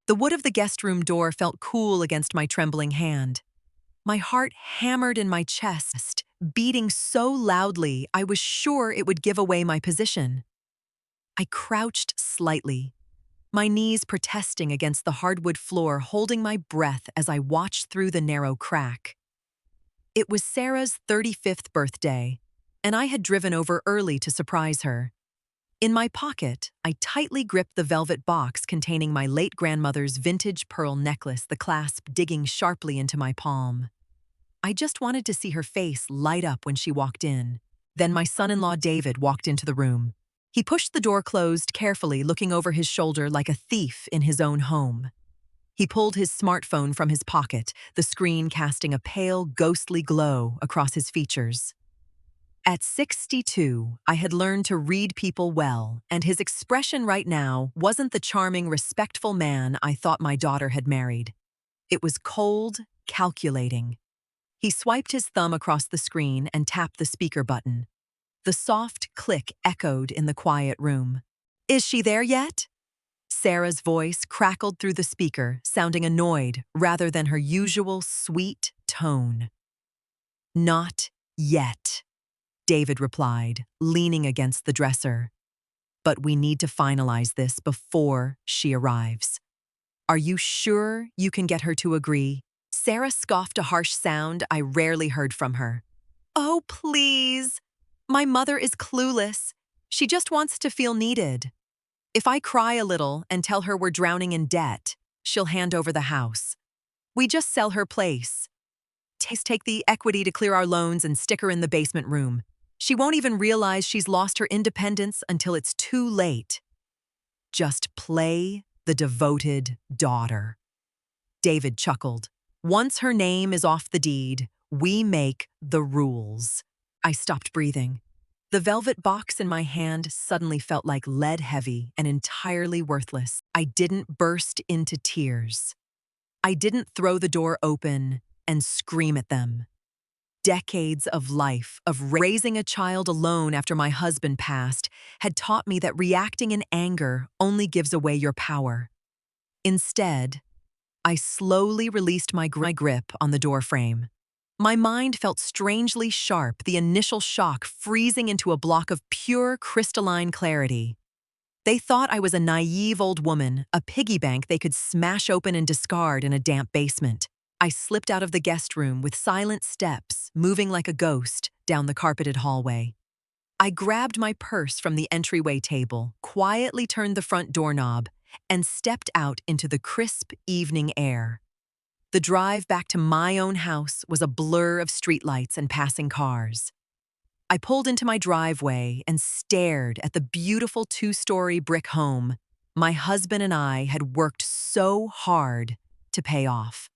The wood of the guest room door felt cool against my trembling hand. My heart hammered in my chest, beating so loudly I was sure it would give away my position. I crouched slightly, my knees protesting against the hardwood floor, holding my breath as I watched through the narrow crack. It was Sarah's 35th birthday, and I had driven over early to surprise her. In my pocket, I tightly gripped the velvet box containing my late grandmother's vintage pearl necklace, the clasp digging sharply into my palm. I just wanted to see her face light up when she walked in. Then my son-in-law David walked into the room. He pushed the door closed carefully, looking over his shoulder like a thief in his own home. He pulled his smartphone from his pocket, the screen casting a pale, ghostly glow across his features. At 62, I had learned to read people well, and his expression right now wasn't the charming, respectful man I thought my daughter had married. It was cold, calculating. He swiped his thumb across the screen and tapped the speaker button. The soft click echoed in the quiet room. "Is she there yet?" Sarah's voice crackled through the speaker, sounding annoyed rather than her usual sweet tone. "Not yet," David replied, leaning against the dresser. "But we need to finalize this before she arrives." "Are you sure you can get her to agree?" Sarah scoffed a harsh sound I rarely heard from her. "Oh, please. My mother is clueless. She just wants to feel needed. If I cry a little and tell her we're drowning in debt, she'll hand over the house. We just sell her place. Take the equity to clear our loans and stick her in the basement room. She won't even realize she's lost her independence until it's too late. Just play the devoted daughter." David chuckled. "Once her name is off the deed, we make the rules." I stopped breathing. The velvet box in my hand suddenly felt like lead heavy and entirely worthless. I didn't burst into tears. I didn't throw the door open and scream at them. Decades of life, of raising a child alone after my husband passed, had taught me that reacting in anger only gives away your power. Instead, I slowly released my grip on the doorframe. My mind felt strangely sharp, the initial shock freezing into a block of pure crystalline clarity. They thought I was a naive old woman, a piggy bank they could smash open and discard in a damp basement. I slipped out of the guest room with silent steps, moving like a ghost down the carpeted hallway. I grabbed my purse from the entryway table, quietly turned the front doorknob, and stepped out into the crisp evening air. The drive back to my own house was a blur of streetlights and passing cars. I pulled into my driveway and stared at the beautiful two-story brick home my husband and I had worked so hard to pay off.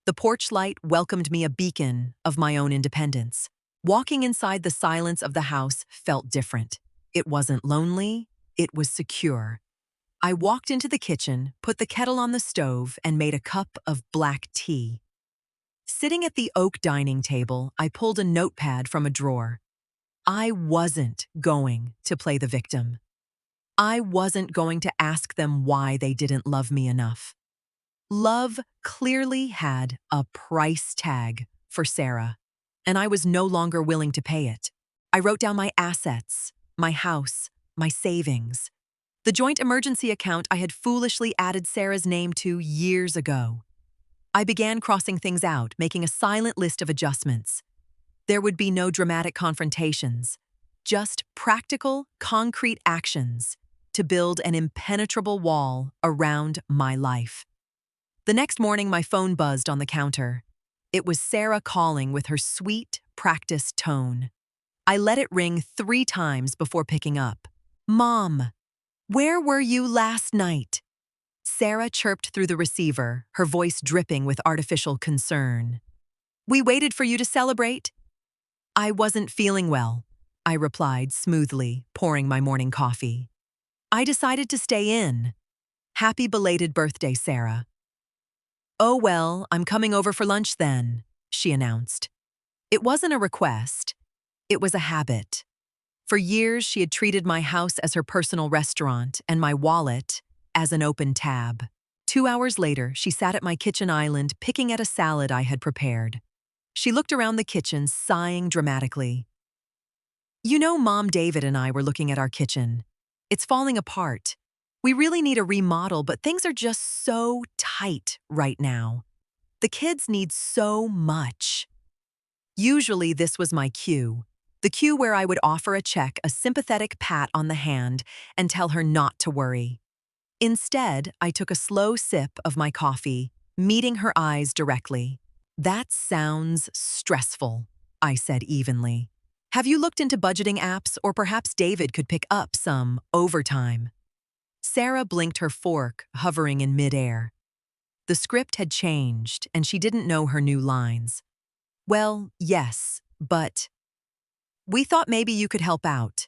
The porch light welcomed me, a beacon of my own independence. Walking inside the silence of the house felt different. It wasn't lonely, it was secure. I walked into the kitchen, put the kettle on the stove, and made a cup of black tea. Sitting at the oak dining table, I pulled a notepad from a drawer. I wasn't going to play the victim. I wasn't going to ask them why they didn't love me enough. Love clearly had a price tag for Sarah, and I was no longer willing to pay it. I wrote down my assets, my house, my savings. The joint emergency account I had foolishly added Sarah's name to years ago. I began crossing things out, making a silent list of adjustments. There would be no dramatic confrontations, just practical, concrete actions to build an impenetrable wall around my life. The next morning, my phone buzzed on the counter. It was Sarah calling with her sweet, practiced tone. I let it ring 3 times before picking up. "Mom, where were you last night?" Sarah chirped through the receiver, her voice dripping with artificial concern. "We waited for you to celebrate." "I wasn't feeling well," I replied smoothly, pouring my morning coffee. "I decided to stay in. Happy belated birthday, Sarah." "Oh well, I'm coming over for lunch then," she announced. It wasn't a request. It was a habit. For years, she had treated my house as her personal restaurant and my wallet as an open tab. 2 hours later, she sat at my kitchen island picking at a salad I had prepared. She looked around the kitchen, sighing dramatically. You know, Mom, David and I were looking at our kitchen. It's falling apart. We really need a remodel, but things are just so tight right now. The kids need so much. Usually this was my cue. The cue where I would offer a check, a sympathetic pat on the hand, and tell her not to worry. Instead, I took a slow sip of my coffee, meeting her eyes directly. That sounds stressful, I said evenly. Have you looked into budgeting apps, or perhaps David could pick up some overtime? Sarah blinked, her fork hovering in midair. The script had changed, and she didn't know her new lines. Well, yes, but we thought maybe you could help out.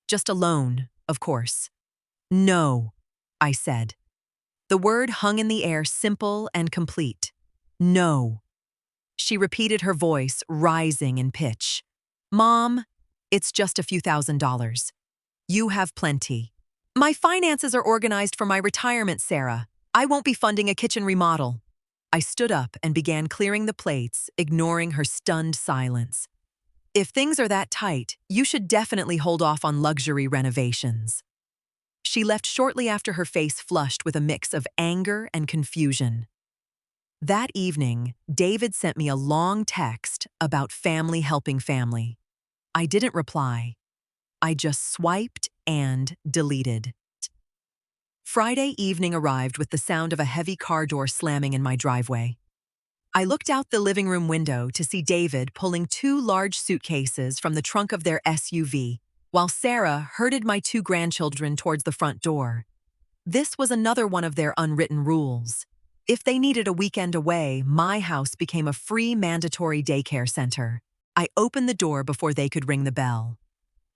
Just a loan, of course. No, I said. The word hung in the air, simple and complete. No. She repeated, her voice rising in pitch. Mom, it's just a few $1,000s. You have plenty. My finances are organized for my retirement, Sarah. I won't be funding a kitchen remodel. I stood up and began clearing the plates, ignoring her stunned silence. If things are that tight, you should definitely hold off on luxury renovations. She left shortly after, her face flushed with a mix of anger and confusion. That evening, David sent me a long text about family helping family. I didn't reply. I just swiped and deleted. Friday evening arrived with the sound of a heavy car door slamming in my driveway. I looked out the living room window to see David pulling 2 large suitcases from the trunk of their SUV, while Sarah herded my 2 grandchildren towards the front door. This was another one of their unwritten rules. If they needed a weekend away, my house became a free mandatory daycare center. I opened the door before they could ring the bell.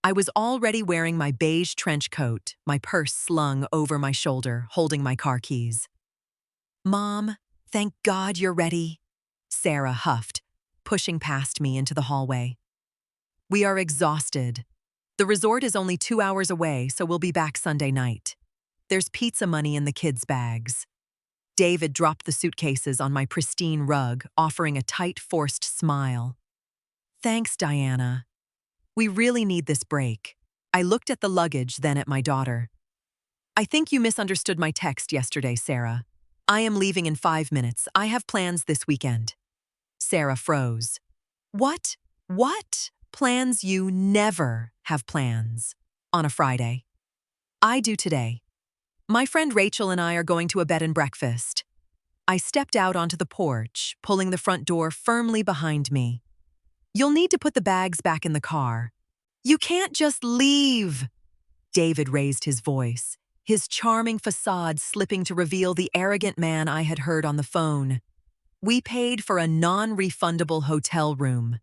I was already wearing my beige trench coat, my purse slung over my shoulder, holding my car keys. Mom, thank God you're ready, Sarah huffed, pushing past me into the hallway. We are exhausted. The resort is only 2 hours away, so we'll be back Sunday night. There's pizza money in the kids' bags. David dropped the suitcases on my pristine rug, offering a tight, forced smile. Thanks, Diana. We really need this break. I looked at the luggage, then at my daughter. I think you misunderstood my text yesterday, Sarah. I am leaving in 5 minutes. I have plans this weekend. Sarah froze. What? What? Plans? You never have plans. On a Friday. I do today. My friend Rachel and I are going to a bed and breakfast. I stepped out onto the porch, pulling the front door firmly behind me. You'll need to put the bags back in the car. You can't just leave. David raised his voice, his charming facade slipping to reveal the arrogant man I had heard on the phone. We paid for a non-refundable hotel room.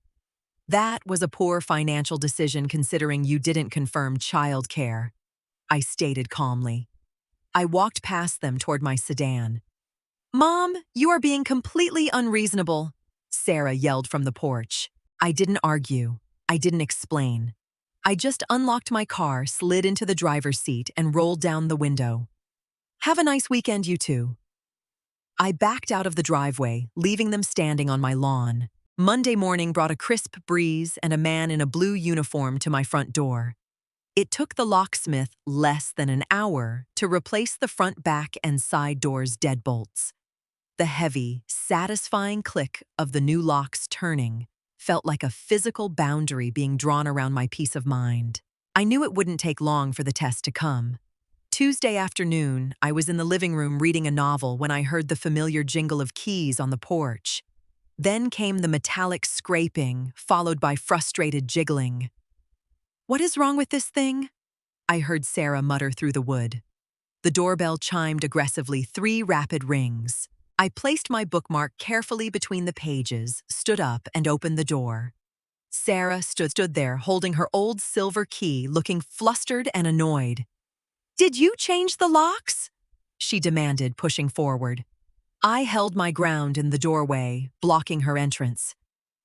That was a poor financial decision considering you didn't confirm childcare, I stated calmly. I walked past them toward my sedan. Mom, you are being completely unreasonable, Sarah yelled from the porch. I didn't argue. I didn't explain. I just unlocked my car, slid into the driver's seat, and rolled down the window. Have a nice weekend, you two. I backed out of the driveway, leaving them standing on my lawn. Monday morning brought a crisp breeze and a man in a blue uniform to my front door. It took the locksmith less than an hour to replace the front, back, and side doors' deadbolts. The heavy, satisfying click of the new locks turning felt like a physical boundary being drawn around my peace of mind. I knew it wouldn't take long for the test to come. Tuesday afternoon, I was in the living room reading a novel when I heard the familiar jingle of keys on the porch. Then came the metallic scraping, followed by frustrated jiggling. What is wrong with this thing? I heard Sarah mutter through the wood. The doorbell chimed aggressively, 3 rapid rings. I placed my bookmark carefully between the pages, stood up, and opened the door. Sarah stood there, holding her old silver key, looking flustered and annoyed. Did you change the locks? She demanded, pushing forward. I held my ground in the doorway, blocking her entrance.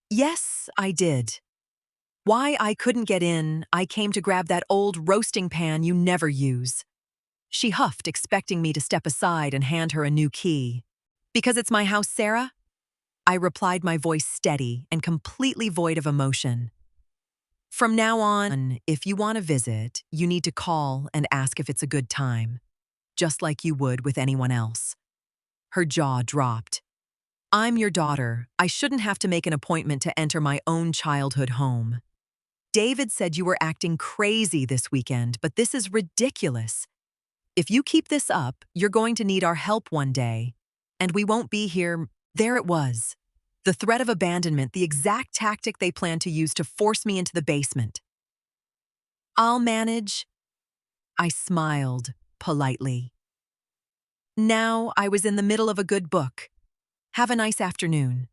Yes, I did. Why I couldn't get in, I came to grab that old roasting pan you never use. She huffed, expecting me to step aside and hand her a new key. "Because it's my house, Sarah?" I replied, my voice steady and completely void of emotion. "From now on, if you want to visit, you need to call and ask if it's a good time, just like you would with anyone else." Her jaw dropped. "I'm your daughter. I shouldn't have to make an appointment to enter my own childhood home. David said you were acting crazy this weekend, but this is ridiculous. If you keep this up, you're going to need our help one day, and we won't be here." There it was. The threat of abandonment, the exact tactic they planned to use to force me into the basement. "I'll manage." I smiled politely. Now I was in the middle of a good book. "Have a nice afternoon."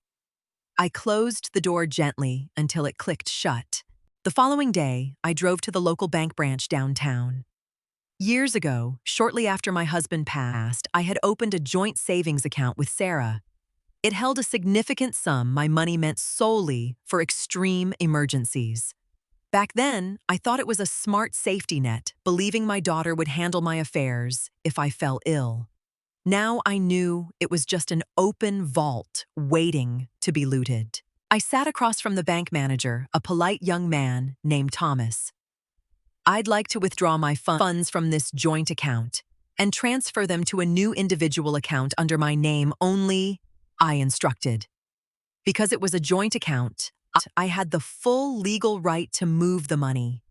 I closed the door gently until it clicked shut. The following day, I drove to the local bank branch downtown. Years ago, shortly after my husband passed, I had opened a joint savings account with Sarah. It held a significant sum my money meant solely for extreme emergencies. Back then, I thought it was a smart safety net, believing my daughter would handle my affairs if I fell ill. Now I knew it was just an open vault waiting to be looted. I sat across from the bank manager, a polite young man named Thomas. "I'd like to withdraw my funds from this joint account and transfer them to a new individual account under my name only," I instructed. Because it was a joint account, I had the full legal right to move the money.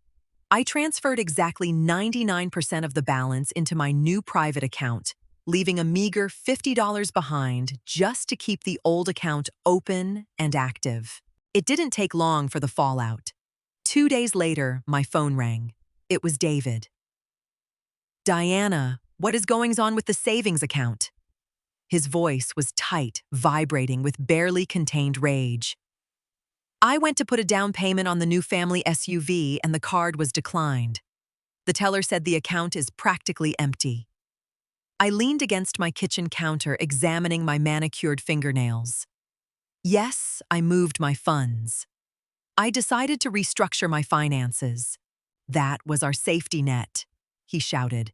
I transferred exactly 99% of the balance into my new private account, leaving a meager $50 behind just to keep the old account open and active. It didn't take long for the fallout. 2 days later, my phone rang. It was David. "Diana, what is going on with the savings account?" His voice was tight, vibrating with barely contained rage. "I went to put a down payment on the new family SUV and the card was declined. The teller said the account is practically empty." I leaned against my kitchen counter, examining my manicured fingernails. Yes, I moved my funds. I decided to restructure my finances. "That was our safety net," he shouted.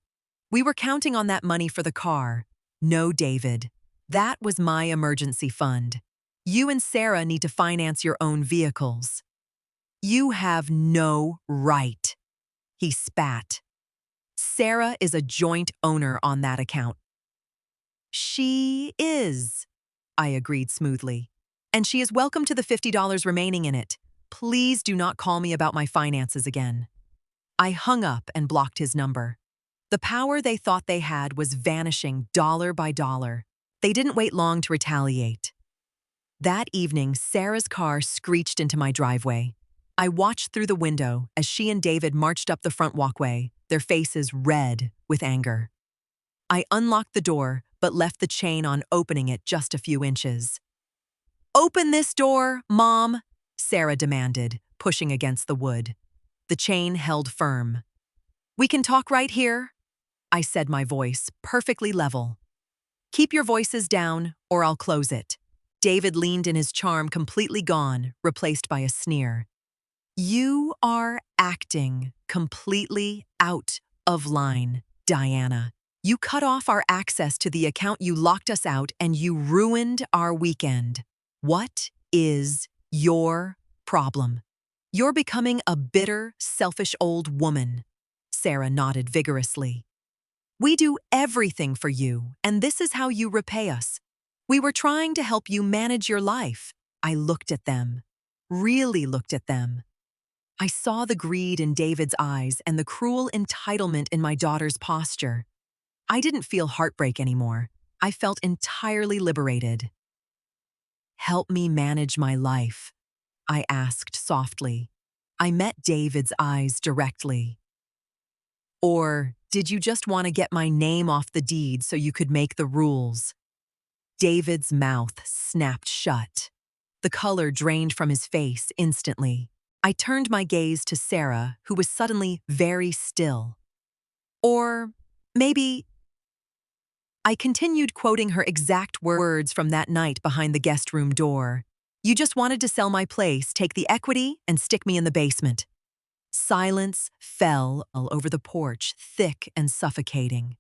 "We were counting on that money for the car." "No, David. That was my emergency fund. You and Sarah need to finance your own vehicles." "You have no right," he spat. "Sarah is a joint owner on that account." "She is," I agreed smoothly. "And she is welcome to the $50 remaining in it. Please do not call me about my finances again." I hung up and blocked his number. The power they thought they had was vanishing dollar by dollar. They didn't wait long to retaliate. That evening, Sarah's car screeched into my driveway. I watched through the window as she and David marched up the front walkway, their faces red with anger. I unlocked the door, but left the chain on, opening it just a few inches. "Open this door, Mom," Sarah demanded, pushing against the wood. The chain held firm. "We can talk right here," I said, my voice perfectly level. "Keep your voices down, or I'll close it." David leaned in, his charm completely gone, replaced by a sneer. "You are acting completely out of line, Diana. You cut off our access to the account, you locked us out, and you ruined our weekend. What is your problem?" "You're becoming a bitter, selfish old woman," Sarah nodded vigorously. "We do everything for you, and this is how you repay us. We were trying to help you manage your life." I looked at them, really looked at them. I saw the greed in David's eyes and the cruel entitlement in my daughter's posture. I didn't feel heartbreak anymore. I felt entirely liberated. "Help me manage my life," I asked softly. I met David's eyes directly. "Or did you just want to get my name off the deed so you could make the rules?" David's mouth snapped shut. The color drained from his face instantly. I turned my gaze to Sarah, who was suddenly very still. "Or maybe—" I continued, quoting her exact words from that night behind the guest room door. "You just wanted to sell my place, take the equity, and stick me in the basement." Silence fell over the porch, thick and suffocating.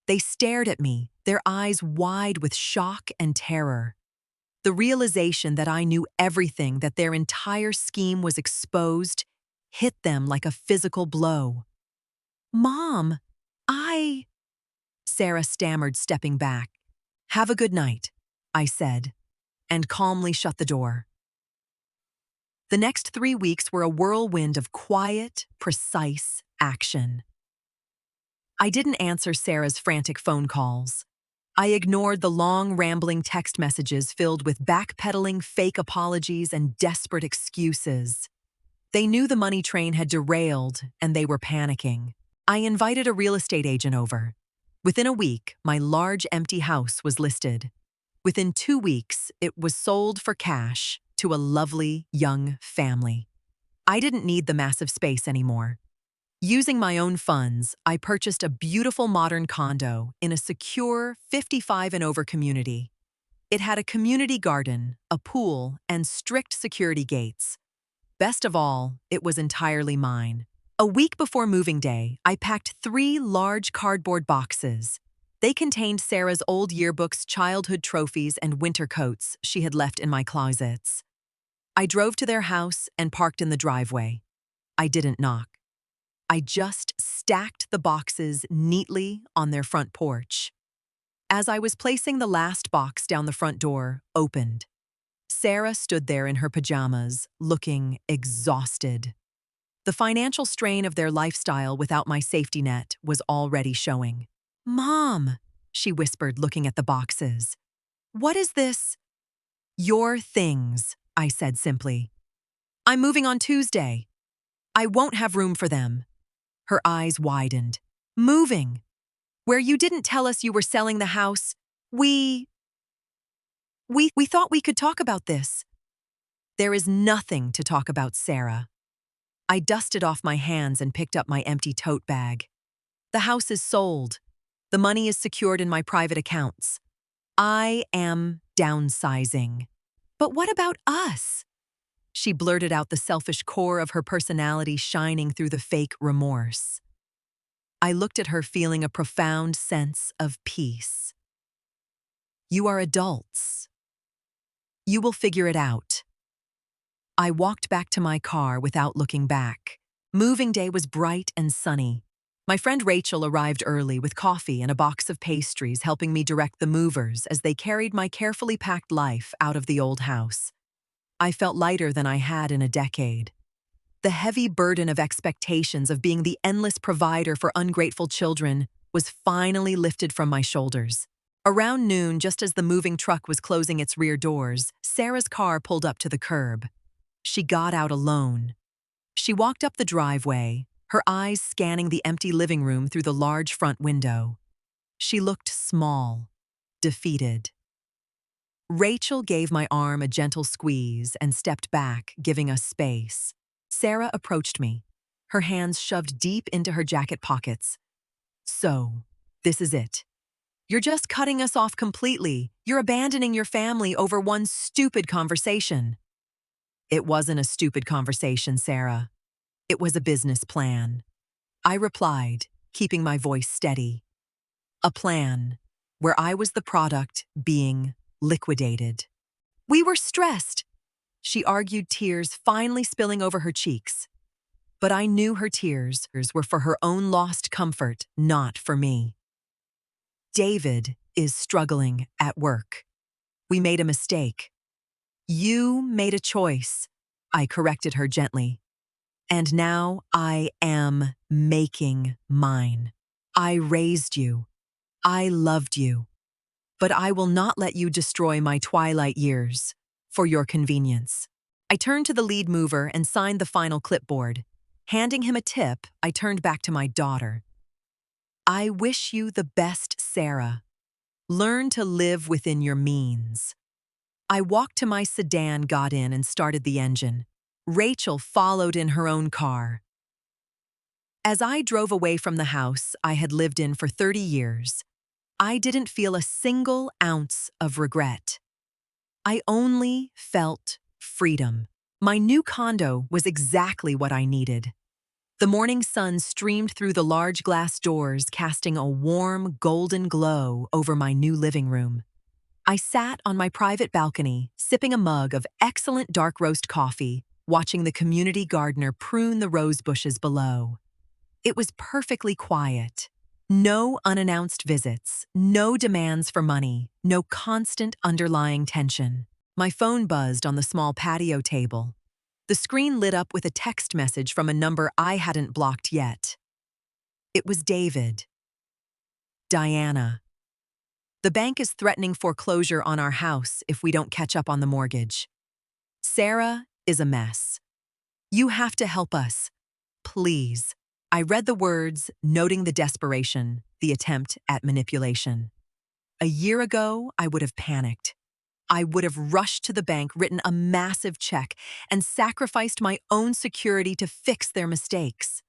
They stared at me, their eyes wide with shock and terror. The realization that I knew everything, that their entire scheme was exposed, hit them like a physical blow. "Mom, I—" Sarah stammered, stepping back. "Have a good night," I said, and calmly shut the door. The next 3 weeks were a whirlwind of quiet, precise action. I didn't answer Sarah's frantic phone calls. I ignored the long, rambling text messages filled with backpedaling, fake apologies, and desperate excuses. They knew the money train had derailed, and they were panicking. I invited a real estate agent over. Within a week, my large empty house was listed. Within 2 weeks, it was sold for cash to a lovely young family. I didn't need the massive space anymore. Using my own funds, I purchased a beautiful modern condo in a secure 55 and over community. It had a community garden, a pool, and strict security gates. Best of all, it was entirely mine. A week before moving day, I packed 3 large cardboard boxes. They contained Sarah's old yearbooks, childhood trophies, and winter coats she had left in my closets. I drove to their house and parked in the driveway. I didn't knock. I just stacked the boxes neatly on their front porch. As I was placing the last box down the front door, opened. Sarah stood there in her pajamas, looking exhausted. The financial strain of their lifestyle without my safety net was already showing. "Mom," she whispered, looking at the boxes. "What is this?" "Your things," I said simply. "I'm moving on Tuesday. I won't have room for them." Her eyes widened. "Moving? Where you didn't tell us you were selling the house? We thought we could talk about this." "There is nothing to talk about, Sarah." I dusted off my hands and picked up my empty tote bag. "The house is sold. The money is secured in my private accounts. I am downsizing." "But what about us?" She blurted out, the selfish core of her personality shining through the fake remorse. I looked at her, feeling a profound sense of peace. "You are adults. You will figure it out." I walked back to my car without looking back. Moving day was bright and sunny. My friend Rachel arrived early with coffee and a box of pastries, helping me direct the movers as they carried my carefully packed life out of the old house. I felt lighter than I had in a decade. The heavy burden of expectations of being the endless provider for ungrateful children was finally lifted from my shoulders. Around noon, just as the moving truck was closing its rear doors, Sarah's car pulled up to the curb. She got out alone. She walked up the driveway, her eyes scanning the empty living room through the large front window. She looked small, defeated. Rachel gave my arm a gentle squeeze and stepped back, giving us space. Sarah approached me, her hands shoved deep into her jacket pockets. "So, this is it. You're just cutting us off completely. You're abandoning your family over one stupid conversation." "It wasn't a stupid conversation, Sarah. It was a business plan," I replied, keeping my voice steady. "A plan where I was the product being liquidated." "We were stressed," she argued, tears finally spilling over her cheeks. But I knew her tears were for her own lost comfort, not for me. "David is struggling at work. We made a mistake." "You made a choice," I corrected her gently. "And now I am making mine. I raised you. I loved you. But I will not let you destroy my twilight years for your convenience." I turned to the lead mover and signed the final clipboard. Handing him a tip, I turned back to my daughter. "I wish you the best, Sarah. Learn to live within your means." I walked to my sedan, got in, and started the engine. Rachel followed in her own car. As I drove away from the house I had lived in for 30 years, I didn't feel a single ounce of regret. I only felt freedom. My new condo was exactly what I needed. The morning sun streamed through the large glass doors, casting a warm, golden glow over my new living room. I sat on my private balcony, sipping a mug of excellent dark roast coffee, watching the community gardener prune the rose bushes below. It was perfectly quiet. No unannounced visits, no demands for money, no constant underlying tension. My phone buzzed on the small patio table. The screen lit up with a text message from a number I hadn't blocked yet. It was David. Diana. The bank is threatening foreclosure on our house if we don't catch up on the mortgage. Sarah is a mess. You have to help us. Please. I read the words, noting the desperation, the attempt at manipulation. A year ago, I would have panicked. I would have rushed to the bank, written a massive check, and sacrificed my own security to fix their mistakes.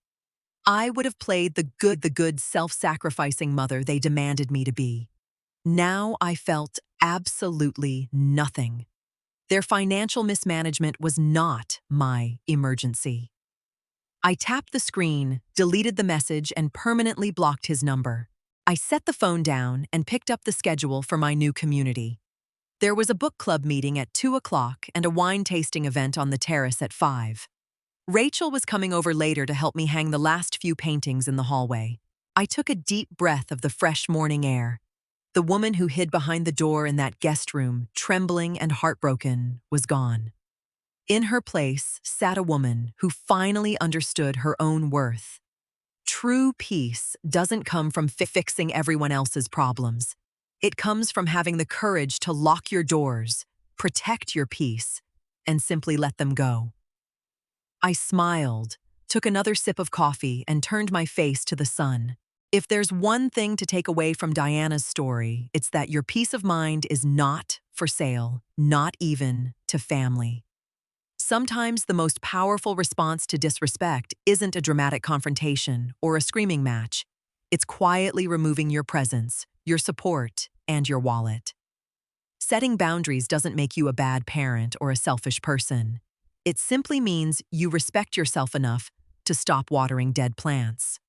I would have played the good self-sacrificing mother they demanded me to be. Now I felt absolutely nothing. Their financial mismanagement was not my emergency. I tapped the screen, deleted the message, and permanently blocked his number. I set the phone down and picked up the schedule for my new community. There was a book club meeting at 2 o'clock and a wine tasting event on the terrace at 5. Rachel was coming over later to help me hang the last few paintings in the hallway. I took a deep breath of the fresh morning air. The woman who hid behind the door in that guest room, trembling and heartbroken, was gone. In her place sat a woman who finally understood her own worth. True peace doesn't come from fixing everyone else's problems. It comes from having the courage to lock your doors, protect your peace, and simply let them go. I smiled, took another sip of coffee, and turned my face to the sun. If there's one thing to take away from Diana's story, it's that your peace of mind is not for sale, not even to family. Sometimes the most powerful response to disrespect isn't a dramatic confrontation or a screaming match. It's quietly removing your presence, your support, and your wallet. Setting boundaries doesn't make you a bad parent or a selfish person. It simply means you respect yourself enough to stop watering dead plants.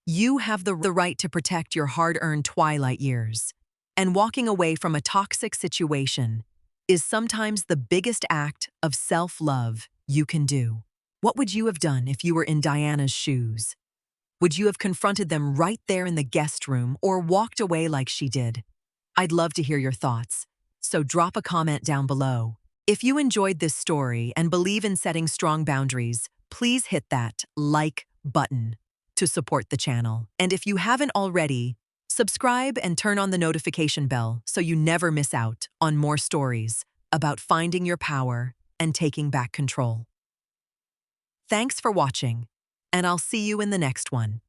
You have the right to protect your hard-earned twilight years, and walking away from a toxic situation is sometimes the biggest act of self-love you can do. What would you have done if you were in Diana's shoes? Would you have confronted them right there in the guest room or walked away like she did? I'd love to hear your thoughts, so drop a comment down below. If you enjoyed this story and believe in setting strong boundaries, please hit that like button to support the channel. And if you haven't already, subscribe and turn on the notification bell so you never miss out on more stories about finding your power and taking back control. Thanks for watching, and I'll see you in the next one.